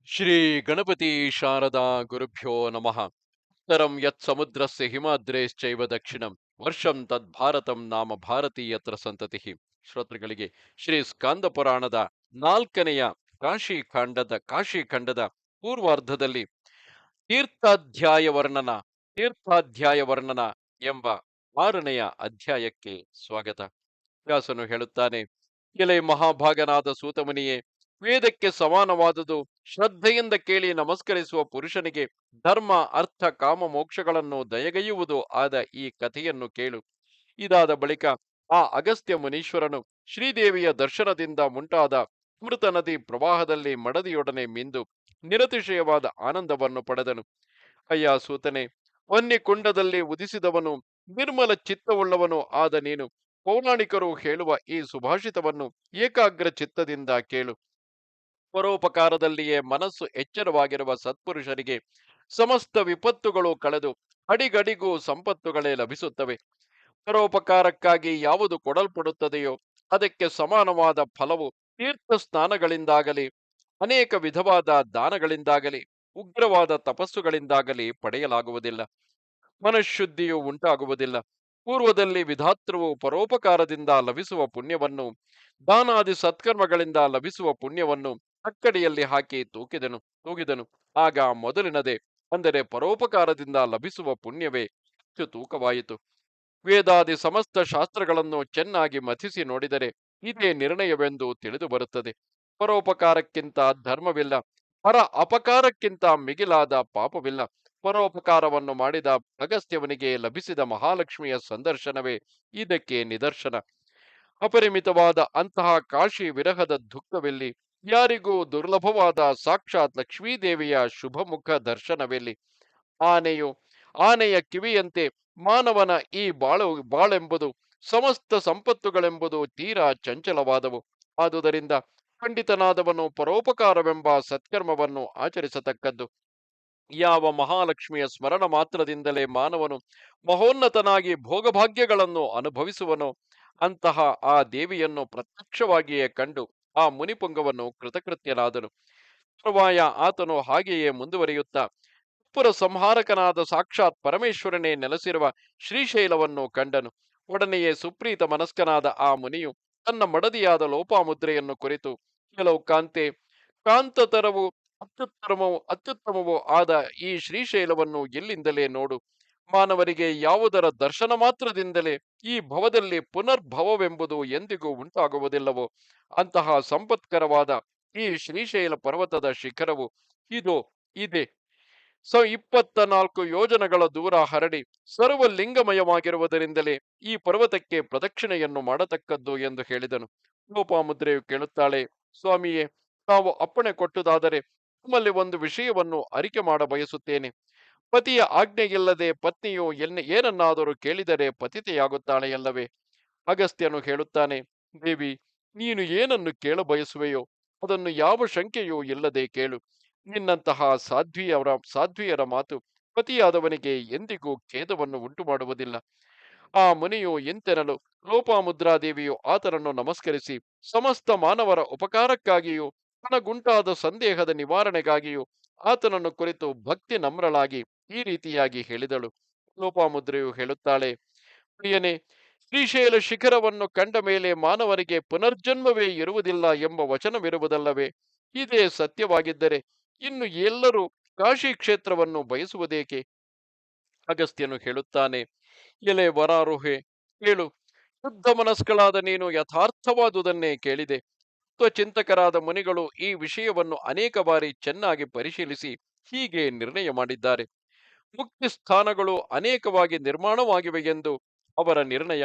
ಶ್ರೀ ಗಣಪತಿ ಶಾರದಾ ಗುರುಭ್ಯೋ ನಮಃ. ಉತ್ತರಂ ಯತ್ ಸಮುದ್ರಸ್ಯ ಹಿಮಾದ್ರೇಶ್ಚೈವ ದಕ್ಷಿಣಂ ವರ್ಷಂ ತದ್ ಭಾರತಂ ನಾಮ ಭಾರತೀಯತ್ರ ಸಂತತಿ. ಶ್ರೋತೃಗಳಿಗೆ ಶ್ರೀ ಸ್ಕಾಂದ ಪುರಾಣದ ನಾಲ್ಕನೆಯ ಕಾಶಿ ಖಂಡದ ಪೂರ್ವಾರ್ಧದಲ್ಲಿ ತೀರ್ಥಾಧ್ಯಾಯ ವರ್ಣನ ತೀರ್ಥಾಧ್ಯಾಯ ವರ್ಣನ ಎಂಬ 6ನೆಯ ಅಧ್ಯಾಯಕ್ಕೆ ಸ್ವಾಗತ. ವ್ಯಾಸನು ಹೇಳುತ್ತಾನೆ: ಎಲೆ ಮಹಾಭಾಗನಾದ ಸೂತಮುನಿಯೇ, ವೇದಕ್ಕೆ ಸಮಾನವಾದುದು ಶ್ರದ್ಧೆಯಿಂದ ಕೇಳಿ ನಮಸ್ಕರಿಸುವ ಪುರುಷನಿಗೆ ಧರ್ಮ ಅರ್ಥ ಕಾಮ ಮೋಕ್ಷಗಳನ್ನು ದಯಗೈಯುವುದು ಆದ ಈ ಕಥೆಯನ್ನು ಕೇಳು. ಇದಾದ ಬಳಿಕ ಆ ಅಗಸ್ತ್ಯ ಮುನೀಶ್ವರನು ಶ್ರೀದೇವಿಯ ದರ್ಶನದಿಂದ ಮುಂಟಾದ ಅಮೃತ ನದಿ ಪ್ರವಾಹದಲ್ಲಿ ಮಡದಿಯೊಡನೆ ಮಿಂದು ನಿರತಿಶಯವಾದ ಆನಂದವನ್ನು ಪಡೆದನು. ಅಯ್ಯ ಸೂತನೆ, ವನ್ಯಕುಂಡದಲ್ಲಿ ಉದಿಸಿದವನು, ನಿರ್ಮಲ ಚಿತ್ತವುಳ್ಳವನು ಆದ ನೀನು ಪೌರಾಣಿಕರು ಹೇಳುವ ಈ ಸುಭಾಷಿತವನ್ನು ಏಕಾಗ್ರ ಚಿತ್ತದಿಂದ ಕೇಳು. ಪರೋಪಕಾರದಲ್ಲಿಯೇ ಮನಸ್ಸು ಎಚ್ಚರವಾಗಿರುವ ಸತ್ಪುರುಷರಿಗೆ ಸಮಸ್ತ ವಿಪತ್ತುಗಳು ಕಳೆದು ಅಡಿಗಡಿಗೂ ಸಂಪತ್ತುಗಳೇ ಲಭಿಸುತ್ತವೆ. ಪರೋಪಕಾರಕ್ಕಾಗಿ ಯಾವುದು ಕೊಡಲ್ಪಡುತ್ತದೆಯೋ ಅದಕ್ಕೆ ಸಮಾನವಾದ ಫಲವು ತೀರ್ಥ ಸ್ನಾನಗಳಿಂದಾಗಲಿ, ಅನೇಕ ವಿಧವಾದ ದಾನಗಳಿಂದಾಗಲಿ, ಉಗ್ರವಾದ ತಪಸ್ಸುಗಳಿಂದಾಗಲಿ ಪಡೆಯಲಾಗುವುದಿಲ್ಲ. ಮನಃಶುದ್ಧಿಯು ಉಂಟಾಗುವುದಿಲ್ಲ. ಪೂರ್ವದಲ್ಲಿ ವಿಧಾತೃವು ಪರೋಪಕಾರದಿಂದ ಲಭಿಸುವ ಪುಣ್ಯವನ್ನು, ದಾನಾದಿ ಸತ್ಕರ್ಮಗಳಿಂದ ಲಭಿಸುವ ಪುಣ್ಯವನ್ನು ತಕ್ಕಡಿಯಲ್ಲಿ ಹಾಕಿ ತೂಗಿದನು. ಆಗ ಮೊದಲಿನದೇ, ಅಂದರೆ ಪರೋಪಕಾರದಿಂದ ಲಭಿಸುವ ಪುಣ್ಯವೇ ಹೆಚ್ಚು ತೂಕವಾಯಿತು. ವೇದಾದಿ ಸಮಸ್ತ ಶಾಸ್ತ್ರಗಳನ್ನು ಚೆನ್ನಾಗಿ ಮಥಿಸಿ ನೋಡಿದರೆ ಇದೇ ನಿರ್ಣಯವೆಂದು ತಿಳಿದು ಬರುತ್ತದೆ. ಪರೋಪಕಾರಕ್ಕಿಂತ ಧರ್ಮವಿಲ್ಲ, ಪರ ಅಪಕಾರಕ್ಕಿಂತ ಮಿಗಿಲಾದ ಪಾಪವಿಲ್ಲ. ಪರೋಪಕಾರವನ್ನು ಮಾಡಿದ ಅಗಸ್ತ್ಯವನಿಗೆ ಲಭಿಸಿದ ಮಹಾಲಕ್ಷ್ಮಿಯ ಸಂದರ್ಶನವೇ ಇದಕ್ಕೆ ನಿದರ್ಶನ. ಅಪರಿಮಿತವಾದ ಅಂತಹ ಕಾಶಿ ವಿರಹದ ದುಃಖವೆಲ್ಲಿ? ಯಾರಿಗೂ ದುರ್ಲಭವಾದ ಸಾಕ್ಷಾತ್ ಲಕ್ಷ್ಮೀದೇವಿಯ ಶುಭಮುಖ ದರ್ಶನವೆಲ್ಲಿ? ಆನೆಯ ಕಿವಿಯಂತೆ ಮಾನವನ ಈ ಬಾಳೆಂಬುದು, ಸಮಸ್ತ ಸಂಪತ್ತುಗಳೆಂಬುದು ತೀರಾ ಚಂಚಲವಾದವು. ಆದುದರಿಂದ ಪಂಡಿತನಾದವನು ಪರೋಪಕಾರವೆಂಬ ಸತ್ಕರ್ಮವನ್ನು ಆಚರಿಸತಕ್ಕದ್ದು. ಯಾವ ಮಹಾಲಕ್ಷ್ಮಿಯ ಸ್ಮರಣ ಮಾತ್ರದಿಂದಲೇ ಮಾನವನು ಮಹೋನ್ನತನಾಗಿ ಭೋಗಭಾಗ್ಯಗಳನ್ನು ಅನುಭವಿಸುವನೋ ಅಂತಹ ಆ ದೇವಿಯನ್ನು ಪ್ರತ್ಯಕ್ಷವಾಗಿಯೇ ಕಂಡು ಆ ಮುನಿಪುಂಗವನ್ನು ಕೃತಕೃತ್ಯನಾದನು. ತರುವಾಯ ಆತನು ಹಾಗೆಯೇ ಮುಂದುವರಿಯುತ್ತಾ ಪುರ ಸಂಹಾರಕನಾದ ಸಾಕ್ಷಾತ್ ಪರಮೇಶ್ವರನೇ ನೆಲೆಸಿರುವ ಶ್ರೀಶೈಲವನ್ನು ಕಂಡನು. ಒಡನೆಯೇ ಸುಪ್ರೀತ ಮನಸ್ಕನಾದ ಆ ಮುನಿಯು ತನ್ನ ಮಡದಿಯಾದ ಲೋಪಾಮುದ್ರೆಯನ್ನು ಕುರಿತು, ಕೆಲವು ಕಾಂತೆ, ಕಾಂತತರವು ಅತ್ಯುತ್ತಮವೂ ಆದ ಈ ಶ್ರೀಶೈಲವನ್ನು ಎಲ್ಲಿಂದಲೇ ನೋಡು. ಮಾನವರಿಗೆ ಯಾವುದರ ದರ್ಶನ ಮಾತ್ರದಿಂದಲೇ ಈ ಭವದಲ್ಲಿ ಪುನರ್ಭವವೆಂಬುದು ಎಂದಿಗೂ ಉಂಟಾಗುವುದಿಲ್ಲವೋ ಅಂತಹ ಸಂಪತ್ಕರವಾದ ಈ ಶ್ರೀಶೈಲ ಪರ್ವತದ ಶಿಖರವು ಇದೆ 24 ಯೋಜನಗಳ ದೂರ ಹರಡಿ ಸರ್ವಲಿಂಗಮಯವಾಗಿರುವುದರಿಂದಲೇ ಈ ಪರ್ವತಕ್ಕೆ ಪ್ರದಕ್ಷಿಣೆಯನ್ನು ಮಾಡತಕ್ಕದ್ದು ಎಂದು ಹೇಳಿದನು. ಲೋಪಾಮುದ್ರೆಯು ಕೇಳುತ್ತಾಳೆ: ಸ್ವಾಮಿಯೇ, ತಾವು ಅಪ್ಪಣೆ ಕೊಟ್ಟುದಾದರೆ ನಮ್ಮಲ್ಲಿ ಒಂದು ವಿಷಯವನ್ನು ಅರಿಕೆ ಮಾಡ ಬಯಸುತ್ತೇನೆ. ಪತಿಯ ಆಜ್ಞೆಯಿಲ್ಲದೆ ಪತ್ನಿಯು ಏನನ್ನಾದರೂ ಕೇಳಿದರೆ ಪತಿತೆಯಾಗುತ್ತಾಳೆಯಲ್ಲವೇ? ಅಗಸ್ತ್ಯನು ಹೇಳುತ್ತಾನೆ: ದೇವಿ, ನೀನು ಏನನ್ನು ಕೇಳ ಬಯಸುವೆಯೋ ಅದನ್ನು ಯಾವ ಶಂಕೆಯೂ ಇಲ್ಲದೆ ಕೇಳು. ನಿನ್ನಂತಹ ಸಾಧ್ವಿಯರ ಮಾತು ಪತಿಯಾದವನಿಗೆ ಎಂದಿಗೂ ಖೇದವನ್ನು ಉಂಟು ಮಾಡುವುದಿಲ್ಲ. ಆ ಮುನಿಯು ಇಂತೆನ್ನಲು ಲೋಪಾಮುದ್ರಾದೇವಿಯು ಆತನನ್ನು ನಮಸ್ಕರಿಸಿ ಸಮಸ್ತ ಮಾನವರ ಉಪಕಾರಕ್ಕಾಗಿಯೂ ತನಗುಂಟಾದ ಸಂದೇಹದ ನಿವಾರಣೆಗಾಗಿಯೂ ಆತನನ್ನು ಕುರಿತು ಭಕ್ತಿ ನಮ್ರಳಾಗಿ ಈ ರೀತಿಯಾಗಿ ಹೇಳಿದಳು. ಲೋಪಾಮುದ್ರೆಯು ಹೇಳುತ್ತಾಳೆ: ಪ್ರಿಯನೇ, ಶ್ರೀಶೈಲ ಶಿಖರವನ್ನು ಕಂಡ ಮೇಲೆ ಮಾನವರಿಗೆ ಪುನರ್ಜನ್ಮವೇ ಇರುವುದಿಲ್ಲ ಎಂಬ ವಚನವಿರುವುದಲ್ಲವೇ? ಇದೇ ಸತ್ಯವಾಗಿದ್ದರೆ ಇನ್ನು ಎಲ್ಲರೂ ಕಾಶಿ ಕ್ಷೇತ್ರವನ್ನು ಬಯಸುವುದೇಕೆ? ಅಗಸ್ತ್ಯನು ಹೇಳುತ್ತಾನೆ: ಎಲೆ ವರಾರೋಹೆ, ಕೇಳು. ಶುದ್ಧ ಮನಸ್ಕಳಾದ ನೀನು ಯಥಾರ್ಥವಾದುದನ್ನೇ ಕೇಳಿದೆ. ತತ್ವಚಿಂತಕರಾದ ಮುನಿಗಳು ಈ ವಿಷಯವನ್ನು ಅನೇಕ ಬಾರಿ ಚೆನ್ನಾಗಿ ಪರಿಶೀಲಿಸಿ ಹೀಗೆ ನಿರ್ಣಯ ಮಾಡಿದ್ದಾರೆ. ಮುಕ್ತಿ ಸ್ಥಾನಗಳು ಅನೇಕವಾಗಿ ನಿರ್ಮಾಣವಾಗಿವೆ ಎಂದು ಅವರ ನಿರ್ಣಯ.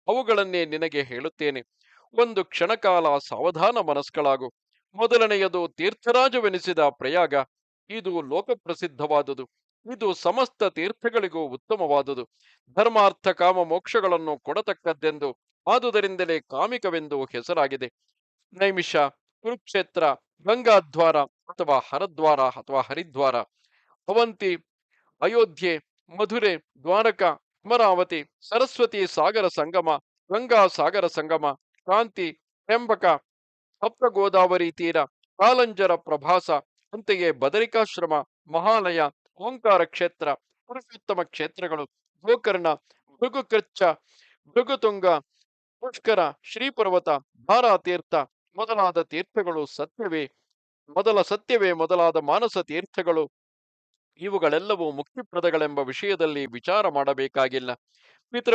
ಅವುಗಳನ್ನೇ ನಿನಗೆ ಹೇಳುತ್ತೇನೆ. ಒಂದು ಕ್ಷಣಕಾಲ ಸಾವಧಾನ ಮನಸ್ಕಳಾಗು. ಮೊದಲನೆಯದು ತೀರ್ಥರಾಜವೆನಿಸಿದ ಪ್ರಯಾಗ. ಇದು ಲೋಕಪ್ರಸಿದ್ಧವಾದುದು. ಇದು ಸಮಸ್ತ ತೀರ್ಥಗಳಿಗೂ ಉತ್ತಮವಾದುದು. ಧರ್ಮಾರ್ಥ ಕಾಮ ಮೋಕ್ಷಗಳನ್ನು ಕೊಡತಕ್ಕದ್ದೆಂದು, ಆದುದರಿಂದಲೇ ಕಾಮಿಕವೆಂದು ಹೆಸರಾಗಿದೆ. ನೈಮಿಷ, ಕುರುಕ್ಷೇತ್ರ, ಗಂಗಾದ್ವಾರ ಅಥವಾ ಹರಿದ್ವಾರ, ಅವಂತಿ, ಅಯೋಧ್ಯೆ, ಮಧುರೆ, ದ್ವಾರಕ, ಅಮರಾವತಿ, ಸರಸ್ವತಿ ಸಾಗರ ಸಂಗಮ, ಗಂಗಾ ಸಾಗರ ಸಂಗಮ, ಕಾಂತಿ, ತ್ರ್ಯಂಬಕ, ಸಪ್ತ ಗೋದಾವರಿ ತೀರ, ಕಾಲಂಜರ ಪ್ರಭಾಸ, ಅಂತೆಯೇ ಬದರಿಕಾಶ್ರಮ, ಮಹಾಲಯ, ಓಂಕಾರ ಕ್ಷೇತ್ರ, ಪುರುಷೋತ್ತಮ ಕ್ಷೇತ್ರಗಳು, ಗೋಕರ್ಣ, ಭೃಗುಕೃಚ್ಛ, ಭೃಗುತುಂಗ, ಪುಷ್ಕರ, ಶ್ರೀಪರ್ವತ, ಧಾರಾತೀರ್ಥ ಮೊದಲಾದ ತೀರ್ಥಗಳು ಸತ್ಯವೇ ಮೊದಲಾದ ಮಾನಸ ತೀರ್ಥಗಳು ಇವುಗಳೆಲ್ಲವೂ ಮುಕ್ತಿಪ್ರದಗಳೆಂಬ ವಿಷಯದಲ್ಲಿ ವಿಚಾರ ಮಾಡಬೇಕಾಗಿಲ್ಲ.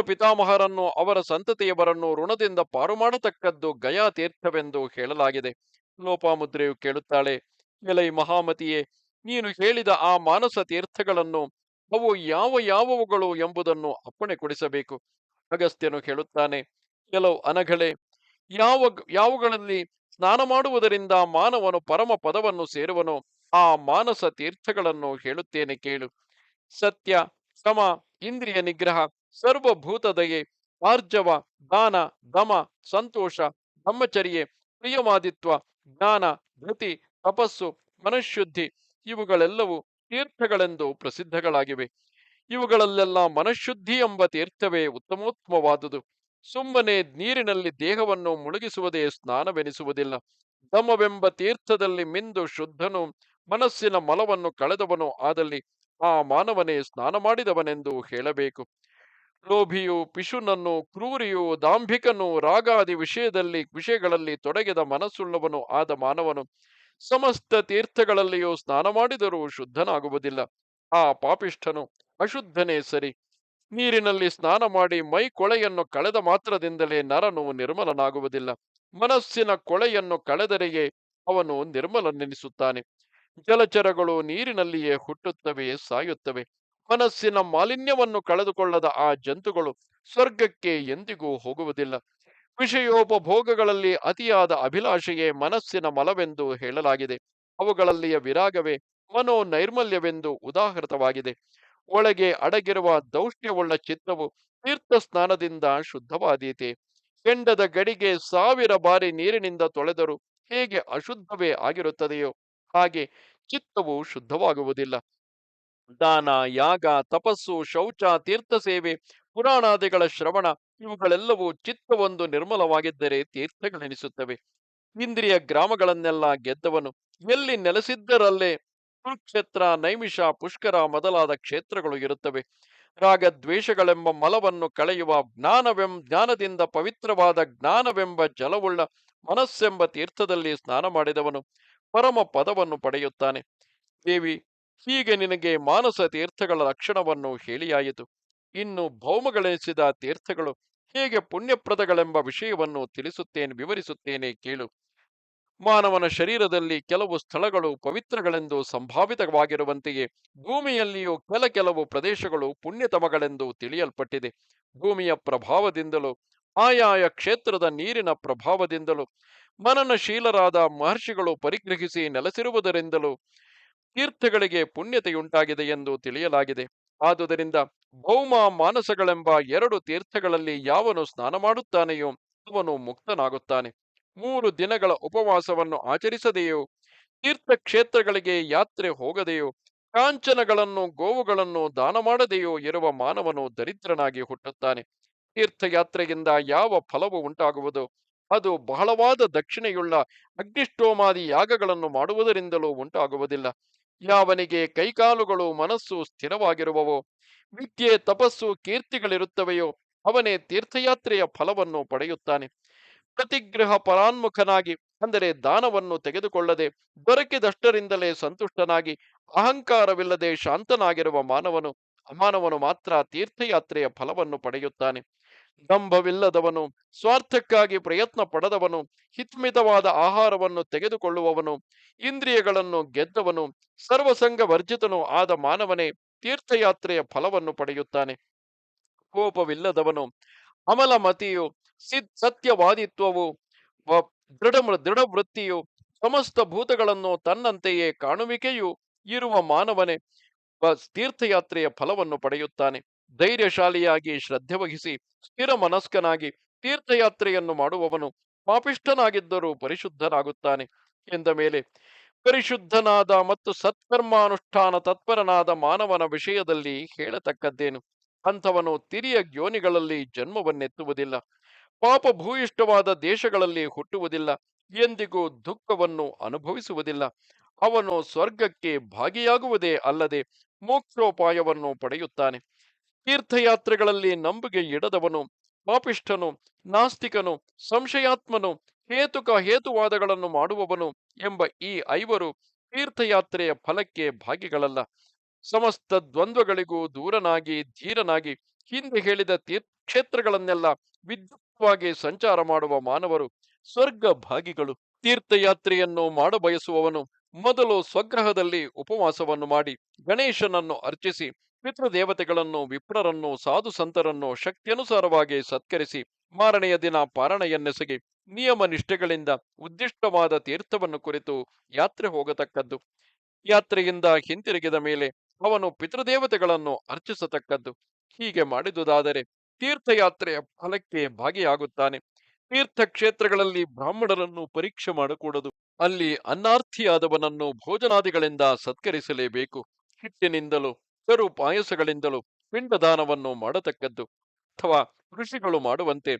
ಪಿತಾಮಹರನ್ನು ಅವರ ಸಂತತಿಯವರನ್ನು ಋಣದಿಂದ ಪಾರು ಮಾಡತಕ್ಕದ್ದು ಗಯಾ ತೀರ್ಥವೆಂದು ಹೇಳಲಾಗಿದೆ. ಲೋಪಾಮುದ್ರೆಯು ಕೇಳುತ್ತಾಳೆ, ಎಲೈ ಮಹಾಮತಿಯೇ, ನೀನು ಹೇಳಿದ ಆ ಮಾನಸ ತೀರ್ಥಗಳನ್ನು ಅವು ಯಾವುವುಗಳು ಎಂಬುದನ್ನು ಅಪ್ಪಣೆ ಕೊಡಿಸಬೇಕು. ಅಗಸ್ತ್ಯನು ಹೇಳುತ್ತಾನೆ, ಕೆಲವು ಅನಘಳೆ, ಯಾವುಗಳಲ್ಲಿ ಸ್ನಾನ ಮಾಡುವುದರಿಂದ ಮಾನವನು ಪರಮ ಪದವನ್ನು ಸೇರುವನೋ ಆ ಮಾನಸ ತೀರ್ಥಗಳನ್ನು ಹೇಳುತ್ತೇನೆ ಕೇಳು. ಸತ್ಯ, ಸಮ, ಇಂದ್ರಿಯ ನಿಗ್ರಹ, ಸರ್ವಭೂತ ದಯೆ, ಆರ್ಜವ, ದಾನ, ದಮ, ಸಂತೋಷ, ಬ್ರಹ್ಮಚರ್ಯೆ, ಪ್ರಿಯವಾದಿತ್ವ, ಜ್ಞಾನ, ಧೃತಿ, ತಪಸ್ಸು, ಮನಃಶುದ್ಧಿ ಇವುಗಳೆಲ್ಲವೂ ತೀರ್ಥಗಳೆಂದು ಪ್ರಸಿದ್ಧಗಳಾಗಿವೆ. ಇವುಗಳಲ್ಲೆಲ್ಲ ಮನಃಶುದ್ಧಿ ಎಂಬ ತೀರ್ಥವೇ ಉತ್ತಮೋತ್ತಮವಾದುದು. ಸುಮ್ಮನೆ ನೀರಿನಲ್ಲಿ ದೇಹವನ್ನು ಮುಳುಗಿಸುವುದೇ ಸ್ನಾನವೆನಿಸುವುದಿಲ್ಲ. ದಮವೆಂಬ ತೀರ್ಥದಲ್ಲಿ ಮಿಂದು ಶುದ್ಧನು ಮನಸ್ಸಿನ ಮಲವನ್ನು ಕಳೆದವನು ಆದಲ್ಲಿ ಆ ಮಾನವನೇ ಸ್ನಾನ ಮಾಡಿದವನೆಂದು ಹೇಳಬೇಕು. ಲೋಭಿಯು, ಪಿಶುನನ್ನು, ಕ್ರೂರಿಯು, ದಾಂಭಿಕನು, ರಾಗಾದಿ ವಿಷಯಗಳಲ್ಲಿ ತೊಡಗಿದ ಮನಸ್ಸುಳ್ಳವನು ಆದ ಮಾನವನು ಸಮಸ್ತ ತೀರ್ಥಗಳಲ್ಲಿಯೂ ಸ್ನಾನ ಮಾಡಿದರೂ ಶುದ್ಧನಾಗುವುದಿಲ್ಲ. ಆ ಪಾಪಿಷ್ಠನು ಅಶುದ್ಧನೇ ಸರಿ. ನೀರಿನಲ್ಲಿ ಸ್ನಾನ ಮಾಡಿ ಮೈ ಕೊಳೆಯನ್ನು ಕಳೆದ ಮಾತ್ರದಿಂದಲೇ ನರನು ನಿರ್ಮಲನಾಗುವುದಿಲ್ಲ. ಮನಸ್ಸಿನ ಕೊಳೆಯನ್ನು ಕಳೆದರೆಯೇ ಅವನು ನಿರ್ಮಲನೆನಿಸುತ್ತಾನೆ. ಜಲಚರಗಳು ನೀರಿನಲ್ಲಿಯೇ ಹುಟ್ಟುತ್ತವೆ, ಸಾಯುತ್ತವೆ. ಮನಸ್ಸಿನ ಮಾಲಿನ್ಯವನ್ನು ಕಳೆದುಕೊಳ್ಳದ ಆ ಜಂತುಗಳು ಸ್ವರ್ಗಕ್ಕೆ ಎಂದಿಗೂ ಹೋಗುವುದಿಲ್ಲ. ವಿಷಯೋಪಭೋಗಗಳಲ್ಲಿ ಅತಿಯಾದ ಅಭಿಲಾಷೆಯೇ ಮನಸ್ಸಿನ ಮಲವೆಂದು ಹೇಳಲಾಗಿದೆ. ಅವುಗಳಲ್ಲಿಯ ವಿರಾಗವೇ ಮನೋನೈರ್ಮಲ್ಯವೆಂದು ಉದಾಹೃತವಾಗಿದೆ. ಒಳಗೆ ಅಡಗಿರುವ ದೌಷ್ಟ್ಯವುಳ್ಳ ಚಿತ್ತವು ತೀರ್ಥ ಸ್ನಾನದಿಂದ ಶುದ್ಧವಾದೀತೆ. ಕೆಂಡದ ಗಡಿಗೆ 1000 ಬಾರಿ ನೀರಿನಿಂದ ತೊಳೆದರೂ ಹೇಗೆ ಅಶುದ್ಧವೇ ಆಗಿರುತ್ತದೆಯೋ ಹಾಗೆ ಚಿತ್ತವು ಶುದ್ಧವಾಗುವುದಿಲ್ಲ. ದಾನ, ಯಾಗ, ತಪಸ್ಸು, ಶೌಚ, ತೀರ್ಥ ಸೇವೆ, ಪುರಾಣಾದಿಗಳ ಶ್ರವಣ ಇವುಗಳೆಲ್ಲವೂ ಚಿತ್ತವೊಂದು ನಿರ್ಮಲವಾಗಿದ್ದರೆ ತೀರ್ಥಗಳೆನಿಸುತ್ತವೆ. ಇಂದ್ರಿಯ ಗ್ರಾಮಗಳನ್ನೆಲ್ಲ ಗೆದ್ದವನು ಎಲ್ಲಿ ನೆಲೆಸಿದ್ದರಲ್ಲೇ ಕುರುಕ್ಷೇತ್ರ, ನೈಮಿಷ, ಪುಷ್ಕರ ಮೊದಲಾದ ಕ್ಷೇತ್ರಗಳು ಇರುತ್ತವೆ. ರಾಗದ್ವೇಷಗಳೆಂಬ ಮಲವನ್ನು ಕಳೆಯುವ ಜ್ಞಾನದಿಂದ ಪವಿತ್ರವಾದ ಜ್ಞಾನವೆಂಬ ಜಲವುಳ್ಳ ಮನಸ್ಸೆಂಬ ತೀರ್ಥದಲ್ಲಿ ಸ್ನಾನ ಮಾಡಿದವನು ಪರಮ ಪದವನ್ನು ಪಡೆಯುತ್ತಾನೆ. ದೇವಿ, ಹೀಗೆ ನಿನಗೆ ಮಾನಸ ತೀರ್ಥಗಳ ಲಕ್ಷಣವನ್ನು ಹೇಳಿಯಾಯಿತು. ಇನ್ನು ಭೌಮಗಳೆನಿಸಿದ ತೀರ್ಥಗಳು ಹೇಗೆ ಪುಣ್ಯಪ್ರದಗಳೆಂಬ ವಿಷಯವನ್ನು ವಿವರಿಸುತ್ತೇನೆ ಕೇಳು. ಮಾನವನ ಶರೀರದಲ್ಲಿ ಕೆಲವು ಸ್ಥಳಗಳು ಪವಿತ್ರಗಳೆಂದು ಸಂಭಾವಿತವಾಗಿರುವಂತೆಯೇ ಭೂಮಿಯಲ್ಲಿಯೂ ಕೆಲವು ಪ್ರದೇಶಗಳು ಪುಣ್ಯತಮಗಳೆಂದು ತಿಳಿಯಲ್ಪಟ್ಟಿದೆ. ಭೂಮಿಯ ಪ್ರಭಾವದಿಂದಲೂ ಆಯಾಯ ಕ್ಷೇತ್ರದ ನೀರಿನ ಪ್ರಭಾವದಿಂದಲೂ ಮನನಶೀಲರಾದ ಮಹರ್ಷಿಗಳು ಪರಿಗ್ರಹಿಸಿ ನೆಲೆಸಿರುವುದರಿಂದಲೂ ತೀರ್ಥಗಳಿಗೆ ಪುಣ್ಯತೆಯುಂಟಾಗಿದೆ ಎಂದು ತಿಳಿಯಲಾಗಿದೆ. ಆದುದರಿಂದ ಭೌಮ ಮಾನಸಗಳೆಂಬ 2 ತೀರ್ಥಗಳಲ್ಲಿ ಯಾವನು ಸ್ನಾನ ಮಾಡುತ್ತಾನೆಯೋ ಅವನು ಮುಕ್ತನಾಗುತ್ತಾನೆ. 3 ದಿನಗಳ ಉಪವಾಸವನ್ನು ಆಚರಿಸದೆಯೋ, ತೀರ್ಥಕ್ಷೇತ್ರಗಳಿಗೆ ಯಾತ್ರೆ ಹೋಗದೆಯೋ, ಕಾಂಚನಗಳನ್ನು ಗೋವುಗಳನ್ನು ದಾನ ಮಾಡದೆಯೋ ಇರುವ ಮಾನವನು ದರಿದ್ರನಾಗಿ ಹುಟ್ಟುತ್ತಾನೆ. ತೀರ್ಥಯಾತ್ರೆಯಿಂದ ಯಾವ ಫಲವು ಉಂಟಾಗುವುದೋ ಅದು ಬಹಳವಾದ ದಕ್ಷಿಣೆಯುಳ್ಳ ಅಗ್ನಿಷ್ಠೋಮಾದಿ ಯಾಗಗಳನ್ನು ಮಾಡುವುದರಿಂದಲೂ ಉಂಟಾಗುವುದಿಲ್ಲ. ಯಾವನಿಗೆ ಕೈಕಾಲುಗಳು ಮನಸ್ಸು ಸ್ಥಿರವಾಗಿರುವವೋ, ವಿದ್ಯೆ, ತಪಸ್ಸು, ಕೀರ್ತಿಗಳಿರುತ್ತವೆಯೋ ಅವನೇ ತೀರ್ಥಯಾತ್ರೆಯ ಫಲವನ್ನು ಪಡೆಯುತ್ತಾನೆ. ಪ್ರತಿಗ್ರಹ ಪರಾನ್ಮುಖನಾಗಿ ಅಂದರೆ ದಾನವನ್ನು ತೆಗೆದುಕೊಳ್ಳದೆ ದೊರಕಿದಷ್ಟರಿಂದಲೇ ಸಂತುಷ್ಟನಾಗಿ ಅಹಂಕಾರವಿಲ್ಲದೆ ಶಾಂತನಾಗಿರುವ ಅಮಾನವನು ಮಾತ್ರ ತೀರ್ಥಯಾತ್ರೆಯ ಫಲವನ್ನು ಪಡೆಯುತ್ತಾನೆ. ದಂಭವಿಲ್ಲದವನು, ಸ್ವಾರ್ಥಕ್ಕಾಗಿ ಪ್ರಯತ್ನ ಪಡದವನು, ಹಿತಮಿತವಾದ ಆಹಾರವನ್ನು ತೆಗೆದುಕೊಳ್ಳುವವನು, ಇಂದ್ರಿಯಗಳನ್ನು ಗೆದ್ದವನು, ಸರ್ವಸಂಗ ವರ್ಜಿತನು ಆದ ಮಾನವನೇ ತೀರ್ಥಯಾತ್ರೆಯ ಫಲವನ್ನು ಪಡೆಯುತ್ತಾನೆ. ಕೋಪವಿಲ್ಲದವನು, ಅಮಲಮತಿಯು, ಸತ್ಯವಾದಿತ್ವವು, ದೃಢವೃತ್ತಿಯು, ಸಮಸ್ತ ಭೂತಗಳನ್ನು ತನ್ನಂತೆಯೇ ಕಾಣುವಿಕೆಯು ಇರುವ ಮಾನವನೇ ತೀರ್ಥಯಾತ್ರೆಯ ಫಲವನ್ನು ಪಡೆಯುತ್ತಾನೆ. ಧೈರ್ಯಶಾಲಿಯಾಗಿ ಶ್ರದ್ಧೆ ವಹಿಸಿ ಸ್ಥಿರ ಮನಸ್ಕನಾಗಿ ತೀರ್ಥಯಾತ್ರೆಯನ್ನು ಮಾಡುವವನು ಪಾಪಿಷ್ಠನಾಗಿದ್ದರೂ ಪರಿಶುದ್ಧನಾಗುತ್ತಾನೆ. ಎಂದ ಮೇಲೆ ಪರಿಶುದ್ಧನಾದ ಮತ್ತು ಸತ್ಕರ್ಮಾನುಷ್ಠಾನ ತತ್ಪರನಾದ ಮಾನವನ ವಿಷಯದಲ್ಲಿ ಹೇಳತಕ್ಕದ್ದೇನು? ಅಂಥವನು ತಿರಿಯ ಯೋನಿಗಳಲ್ಲಿ ಜನ್ಮವನ್ನೆತ್ತುವುದಿಲ್ಲ, ಪಾಪಭೂಯಿಷ್ಠವಾದ ದೇಶಗಳಲ್ಲಿ ಹುಟ್ಟುವುದಿಲ್ಲ, ಎಂದಿಗೂ ದುಃಖವನ್ನು ಅನುಭವಿಸುವುದಿಲ್ಲ. ಅವನು ಸ್ವರ್ಗಕ್ಕೆ ಭಾಗಿಯಾಗುವುದೇ ಅಲ್ಲದೆ ಮೋಕ್ಷೋಪಾಯವನ್ನು ಪಡೆಯುತ್ತಾನೆ. ತೀರ್ಥಯಾತ್ರೆಗಳಲ್ಲಿ ನಂಬಿಕೆ ಇಡದವನು, ಪಾಪಿಷ್ಠನು, ನಾಸ್ತಿಕನು, ಸಂಶಯಾತ್ಮನು, ಹೇತುವಾದಗಳನ್ನು ಮಾಡುವವನು ಎಂಬ ಈ ಐವರು ತೀರ್ಥಯಾತ್ರೆಯ ಫಲಕ್ಕೆ ಭಾಗಿಗಳಲ್ಲ. ಸಮಸ್ತ ದ್ವಂದ್ವಗಳಿಗೂ ದೂರನಾಗಿ ಧೀರನಾಗಿ ಹಿಂದೆ ಹೇಳಿದ ತೀರ್ಥಕ್ಷೇತ್ರಗಳನ್ನೆಲ್ಲ ವಿದ್ಯುಕ್ತವಾಗಿ ಸಂಚಾರ ಮಾಡುವ ಮಾನವರು ಸ್ವರ್ಗ ಭಾಗಿಗಳು. ತೀರ್ಥಯಾತ್ರೆಯನ್ನು ಮಾಡಬಯಸುವವನು ಮೊದಲು ಸ್ವಗ್ರಹದಲ್ಲಿ ಉಪವಾಸವನ್ನು ಮಾಡಿ ಗಣೇಶನನ್ನು ಅರ್ಚಿಸಿ ಪಿತೃದೇವತೆಗಳನ್ನು, ವಿಪ್ರರನ್ನು, ಸಾಧು ಸಂತರನ್ನು ಶಕ್ತಿಯನುಸಾರವಾಗಿ ಸತ್ಕರಿಸಿ ಮಾರನೆಯ ದಿನ ಪಾರಣೆಯನ್ನೆಸಗಿ ನಿಯಮ ನಿಷ್ಠೆಗಳಿಂದ ಉದ್ದಿಷ್ಟವಾದ ತೀರ್ಥವನ್ನು ಕುರಿತು ಯಾತ್ರೆ ಹೋಗತಕ್ಕದ್ದು. ಯಾತ್ರೆಯಿಂದ ಹಿಂತಿರುಗಿದ ಮೇಲೆ ಅವನು ಪಿತೃದೇವತೆಗಳನ್ನು ಅರ್ಚಿಸತಕ್ಕದ್ದು. ಹೀಗೆ ಮಾಡಿದುದಾದರೆ ತೀರ್ಥಯಾತ್ರೆಯ ಫಲಕ್ಕೆ ಭಾಗಿಯಾಗುತ್ತಾನೆ. ತೀರ್ಥಕ್ಷೇತ್ರಗಳಲ್ಲಿ ಬ್ರಾಹ್ಮಣರನ್ನು ಪರೀಕ್ಷೆ ಮಾಡಕೂಡದು. ಅಲ್ಲಿ ಅನ್ನಾರ್ಥಿಯಾದವನನ್ನು ಭೋಜನಾದಿಗಳಿಂದ ಸತ್ಕರಿಸಲೇಬೇಕು. ಹಿಟ್ಟಿನಿಂದಲೂ ಕರು ಪಾಯಸಗಳಿಂದಲೂ ಪಿಂಡದಾನವನ್ನು ಮಾಡತಕ್ಕದ್ದು. ಅಥವಾ ಋಷಿಗಳು ಮಾಡುವಂತೆ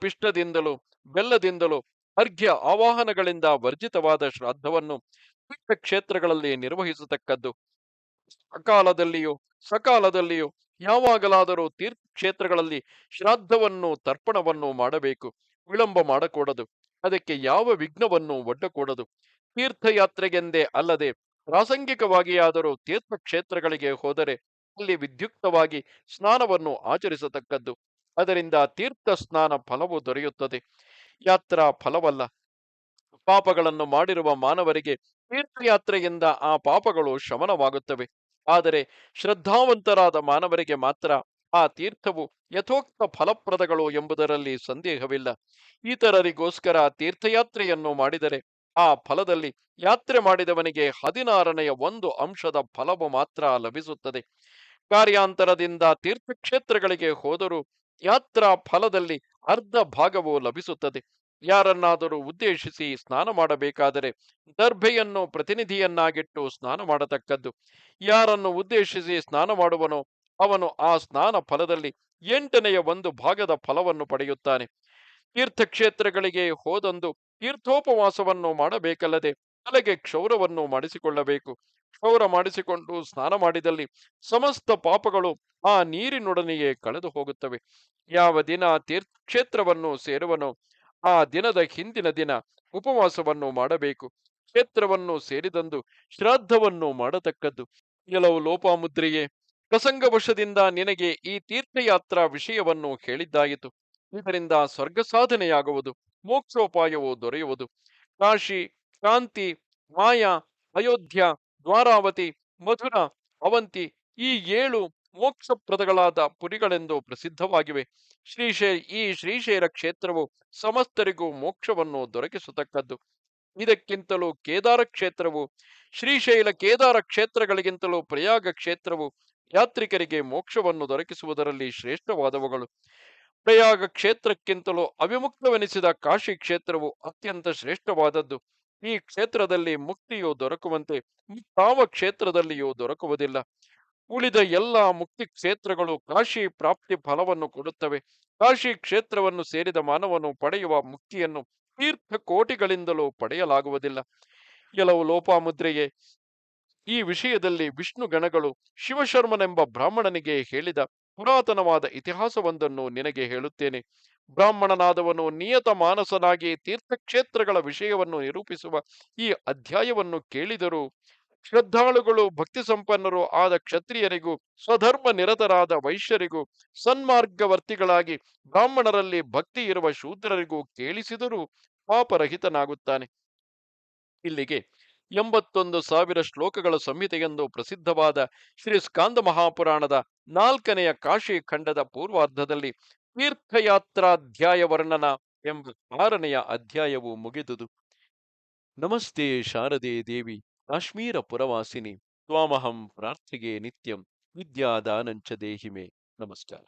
ಪಿಷ್ಟದಿಂದಲೂ ಬೆಲ್ಲದಿಂದಲೂ ಅರ್ಘ್ಯ ಆವಾಹನಗಳಿಂದ ವರ್ಜಿತವಾದ ಶ್ರಾದ್ದವನ್ನು ತೀರ್ಥಕ್ಷೇತ್ರಗಳಲ್ಲಿ ನಿರ್ವಹಿಸತಕ್ಕದ್ದು. ಅಕಾಲದಲ್ಲಿಯೂ ಸಕಾಲದಲ್ಲಿಯೂ ಯಾವಾಗಲಾದರೂ ತೀರ್ಥಕ್ಷೇತ್ರಗಳಲ್ಲಿ ಶ್ರಾದ್ದವನ್ನು ತರ್ಪಣವನ್ನು ಮಾಡಬೇಕು. ವಿಳಂಬ ಮಾಡಕೂಡದು. ಅದಕ್ಕೆ ಯಾವ ವಿಘ್ನವನ್ನು ಒಡ್ಡಕೂಡದು. ತೀರ್ಥಯಾತ್ರೆಗೆಂದೇ ಅಲ್ಲದೆ ಪ್ರಾಸಂಗಿಕವಾಗಿಯಾದರೂ ತೀರ್ಥಕ್ಷೇತ್ರಗಳಿಗೆ ಹೋದರೆ ಅಲ್ಲಿ ವಿದ್ಯುಕ್ತವಾಗಿ ಸ್ನಾನವನ್ನು ಆಚರಿಸತಕ್ಕದ್ದು. ಅದರಿಂದ ತೀರ್ಥ ಸ್ನಾನ ಫಲವು ದೊರೆಯುತ್ತದೆ, ಯಾತ್ರಾ ಫಲವಲ್ಲ. ಪಾಪಗಳನ್ನು ಮಾಡಿರುವ ಮಾನವರಿಗೆ ತೀರ್ಥಯಾತ್ರೆಯಿಂದ ಆ ಪಾಪಗಳು ಶಮನವಾಗುತ್ತವೆ. ಆದರೆ ಶ್ರದ್ಧಾವಂತರಾದ ಮಾನವರಿಗೆ ಮಾತ್ರ ಆ ತೀರ್ಥವು ಯಥೋಕ್ತ ಫಲಪ್ರದಗಳು ಎಂಬುದರಲ್ಲಿ ಸಂದೇಹವಿಲ್ಲ. ಇತರರಿಗೋಸ್ಕರ ತೀರ್ಥಯಾತ್ರೆಯನ್ನು ಮಾಡಿದರೆ ಆ ಫಲದಲ್ಲಿ ಯಾತ್ರೆ ಮಾಡಿದವನಿಗೆ 16ನೇ 1 ಅಂಶದ ಫಲವು ಮಾತ್ರ ಲಭಿಸುತ್ತದೆ. ಕಾರ್ಯಾಂತರದಿಂದ ತೀರ್ಥಕ್ಷೇತ್ರಗಳಿಗೆ ಹೋದರೂ ಯಾತ್ರಾ ಫಲದಲ್ಲಿ ಅರ್ಧ ಭಾಗವು ಲಭಿಸುತ್ತದೆ. ಯಾರನ್ನಾದರೂ ಉದ್ದೇಶಿಸಿ ಸ್ನಾನ ಮಾಡಬೇಕಾದರೆ ದರ್ಭೆಯನ್ನು ಪ್ರತಿನಿಧಿಯನ್ನಾಗಿಟ್ಟು ಸ್ನಾನ ಮಾಡತಕ್ಕದ್ದು. ಯಾರನ್ನು ಉದ್ದೇಶಿಸಿ ಸ್ನಾನ ಮಾಡುವನೋ ಅವನು ಆ ಸ್ನಾನ ಫಲದಲ್ಲಿ 8ನೇ 1 ಭಾಗದ ಫಲವನ್ನು ಪಡೆಯುತ್ತಾನೆ. ತೀರ್ಥಕ್ಷೇತ್ರಗಳಿಗೆ ಹೋದಂದು ತೀರ್ಥೋಪವಾಸವನ್ನು ಮಾಡಬೇಕಲ್ಲದೆ ತಲೆಗೆ ಕ್ಷೌರವನ್ನು ಮಾಡಿಸಿಕೊಳ್ಳಬೇಕು. ಕ್ಷೌರ ಮಾಡಿಸಿಕೊಂಡು ಸ್ನಾನ ಮಾಡಿದಲ್ಲಿ ಸಮಸ್ತ ಪಾಪಗಳು ಆ ನೀರಿನೊಡನೆಯೇ ಕಳೆದು ಹೋಗುತ್ತವೆ. ಯಾವ ದಿನ ತೀರ್ಥಕ್ಷೇತ್ರವನ್ನು ಸೇರುವನೋ ಆ ದಿನದ ಹಿಂದಿನ ದಿನ ಉಪವಾಸವನ್ನು ಮಾಡಬೇಕು. ಕ್ಷೇತ್ರವನ್ನು ಸೇರಿದಂದು ಶ್ರಾದ್ದವನ್ನು ಮಾಡತಕ್ಕದ್ದು. ಕೆಲವು ಲೋಪಾಮುದ್ರೆಯೇ, ಪ್ರಸಂಗವಶದಿಂದ ನಿನಗೆ ಈ ತೀರ್ಥಯಾತ್ರಾ ವಿಷಯವನ್ನು ಹೇಳಿದ್ದಾಯಿತು. ಇದರಿಂದ ಸ್ವರ್ಗ ಸಾಧನೆಯಾಗುವುದು, ಮೋಕ್ಷೋಪಾಯವು ದೊರೆಯುವುದು. ಕಾಶಿ, ಕಾಂತಿ, ಮಾಯಾ, ಅಯೋಧ್ಯ, ದ್ವಾರಾವತಿ, ಮಧುರ, ಅವಂತಿ ಈ 7 ಮೋಕ್ಷಪ್ರದಗಳಾದ ಪುರಿಗಳೆಂದು ಪ್ರಸಿದ್ಧವಾಗಿವೆ. ಈ ಶ್ರೀಶೈಲ ಕ್ಷೇತ್ರವು ಸಮಸ್ತರಿಗೂ ಮೋಕ್ಷವನ್ನು ದೊರಕಿಸತಕ್ಕದ್ದು. ಇದಕ್ಕಿಂತಲೂ ಕೇದಾರ ಕ್ಷೇತ್ರವು, ಶ್ರೀಶೈಲ ಕೇದಾರ ಕ್ಷೇತ್ರಗಳಿಗಿಂತಲೂ ಪ್ರಯಾಗ ಕ್ಷೇತ್ರವು ಯಾತ್ರಿಕರಿಗೆ ಮೋಕ್ಷವನ್ನು ದೊರಕಿಸುವುದರಲ್ಲಿ ಶ್ರೇಷ್ಠವಾದವುಗಳು. ಪ್ರಯಾಗ ಕ್ಷೇತ್ರಕ್ಕಿಂತಲೂ ಅವಿಮುಕ್ತವೆನಿಸಿದ ಕಾಶಿ ಕ್ಷೇತ್ರವು ಅತ್ಯಂತ ಶ್ರೇಷ್ಠವಾದದ್ದು. ಈ ಕ್ಷೇತ್ರದಲ್ಲಿ ಮುಕ್ತಿಯು ದೊರಕುವಂತೆ ಯಾವ ಕ್ಷೇತ್ರದಲ್ಲಿಯೂ ದೊರಕುವುದಿಲ್ಲ. ಉಳಿದ ಎಲ್ಲ ಮುಕ್ತಿ ಕ್ಷೇತ್ರಗಳು ಕಾಶಿ ಪ್ರಾಪ್ತಿ ಫಲವನ್ನು ಕೊಡುತ್ತವೆ. ಕಾಶಿ ಕ್ಷೇತ್ರವನ್ನು ಸೇರಿದ ಮಾನವನು ಪಡೆಯುವ ಮುಕ್ತಿಯನ್ನು ತೀರ್ಥ ಕೋಟಿಗಳಿಂದಲೂ ಪಡೆಯಲಾಗುವುದಿಲ್ಲ. ಕೆಲವು ಲೋಪಾಮುದ್ರೆಯೇ, ಈ ವಿಷಯದಲ್ಲಿ ವಿಷ್ಣು ಗಣಗಳು ಶಿವಶರ್ಮನೆಂಬ ಬ್ರಾಹ್ಮಣನಿಗೆ ಹೇಳಿದ ಪುರಾತನವಾದ ಇತಿಹಾಸವೊಂದನ್ನು ನಿನಗೆ ಹೇಳುತ್ತೇನೆ. ಬ್ರಾಹ್ಮಣನಾದವನು ನಿಯತ ಮಾನಸನಾಗಿ ತೀರ್ಥಕ್ಷೇತ್ರಗಳ ವಿಷಯವನ್ನು ನಿರೂಪಿಸುವ ಈ ಅಧ್ಯಾಯವನ್ನು ಕೇಳಿದರೂ ಶ್ರದ್ಧಾಳುಗಳು ಭಕ್ತಿ ಸಂಪನ್ನರು ಆದ ಕ್ಷತ್ರಿಯರಿಗೂ ಸ್ವಧರ್ಮ ನಿರತರಾದ ವೈಶ್ಯರಿಗೂ ಸನ್ಮಾರ್ಗವರ್ತಿಗಳಾಗಿ ಬ್ರಾಹ್ಮಣರಲ್ಲಿ ಭಕ್ತಿ ಇರುವ ಶೂದ್ರರಿಗೂ ಕೇಳಿಸಿದರೂ ಪಾಪರಹಿತನಾಗುತ್ತಾನೆ. ಇಲ್ಲಿಗೆ 81,000 ಶ್ಲೋಕಗಳ ಸಂಹಿತೆಯೆಂದು ಪ್ರಸಿದ್ಧವಾದ ಶ್ರೀ ಸ್ಕಾಂದ ಮಹಾಪುರಾಣದ 4ನೆಯ ಕಾಶಿ ಖಂಡದ ಪೂರ್ವಾರ್ಧದಲ್ಲಿ ತೀರ್ಥಯಾತ್ರಾಧ್ಯಾಯ ವರ್ಣನ ಎಂಬ 6ನೆಯ ಅಧ್ಯಾಯವು ಮುಗಿದುದು. ನಮಸ್ತೆ ಶಾರದೆ ದೇವಿ ಕಾಶ್ಮೀರ ಪುರವಾಸಿನಿ ತ್ವಾಮಹಂ ಪ್ರಾರ್ಥಿಗೆ ನಿತ್ಯಂ ವಿದ್ಯಾದಾನಂಚ ದೇಹಿಮೆ. ನಮಸ್ಕಾರ.